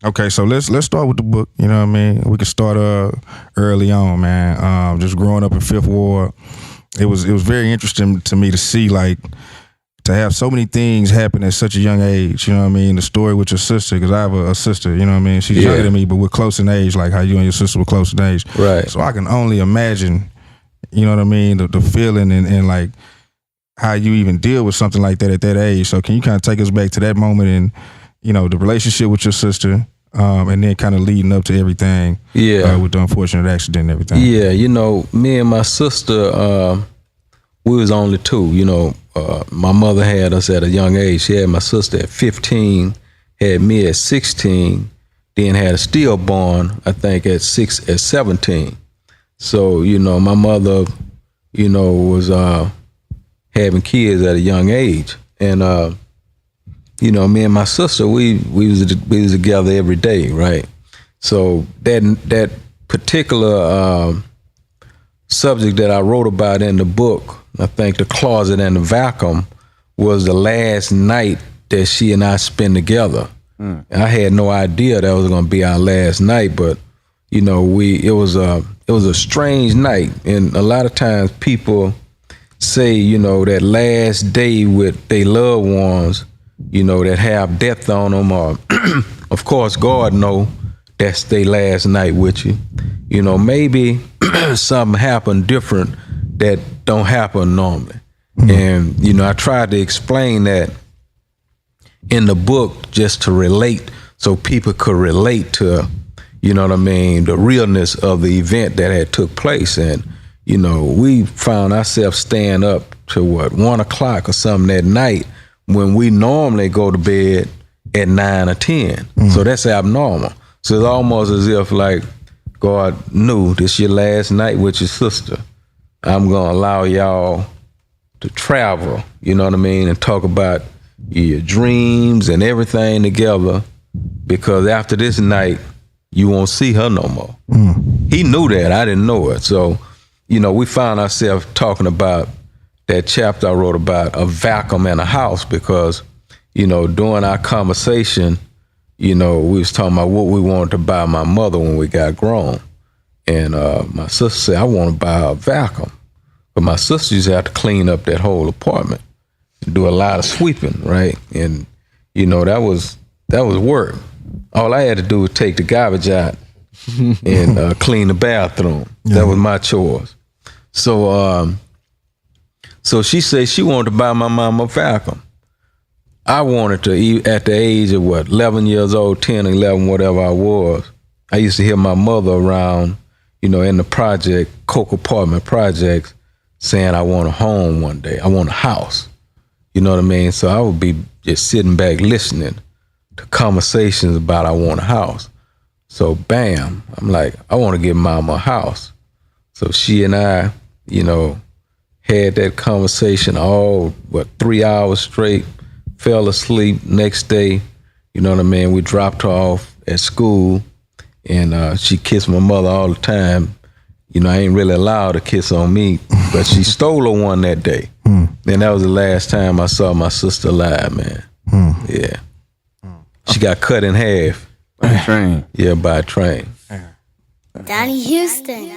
Okay, so let's start with the book. You know what I mean? We can start early on, man. Just growing up in Fifth Ward, it was very interesting to me to see like to have so many things happen at such a young age. You know what I mean? The story with your sister, because I have a sister. You know what I mean? She's younger than me, but we're close in age, like how you and your sister were close in age. Right. So I can only imagine. You know what I mean? The feeling and like how you even deal with something like that at that age. So can you kind of take us back to that moment and the relationship with your sister? And then kind of leading up to everything with the unfortunate accident and everything. Yeah, me and my sister, we was only two. My mother had us at a young age. She had my sister at 15, had me at 16, then had a stillborn, I think, at 17. So, my mother, was having kids at a young age. And me and my sister, we was together every day, right? So that particular subject that I wrote about in the book, I think The Closet and the Vacuum, was the last night that she and I spent together. I had no idea that was going to be our last night, but it was a strange night, and a lot of times people say that last day with their loved ones, that have death on them, or of course God know that's their last night with you. Maybe something happened different that don't happen normally. And I tried to explain that in the book just to relate, so people could relate to the realness of the event that had took place. And we found ourselves staying up to 1 o'clock or something that night, when we normally go to bed at 9 or 10. So that's abnormal. So it's almost as if like God knew this your last night with your sister. I'm going to allow y'all to travel, and talk about your dreams and everything together, because after this night, you won't see her no more. He knew that. I didn't know it. So, we found ourselves talking about that chapter I wrote about a vacuum in a house, because, during our conversation, we was talking about what we wanted to buy my mother when we got grown. And my sister said, I want to buy her a vacuum. But my sister used to have to clean up that whole apartment, do a lot of sweeping, right? And, that was work. All I had to do was take the garbage out and clean the bathroom. That was my chores. So she said she wanted to buy my mom a vacuum. I wanted to, at the age of 11 years old, 10, 11, whatever I was, I used to hear my mother around, in the project, Coke apartment projects, saying I want a home one day. I want a house. You know what I mean? So I would be just sitting back listening to conversations about I want a house. So bam, I'm like, I want to give mama a house. So she and I, had that conversation all, 3 hours straight, fell asleep. Next day, we dropped her off at school, and she kissed my mother all the time. I ain't really allowed to kiss on me, but she stole her one that day. And that was the last time I saw my sister alive, man. Yeah. She got cut in half. By a train. Yeah, by a train. Donnie Houston.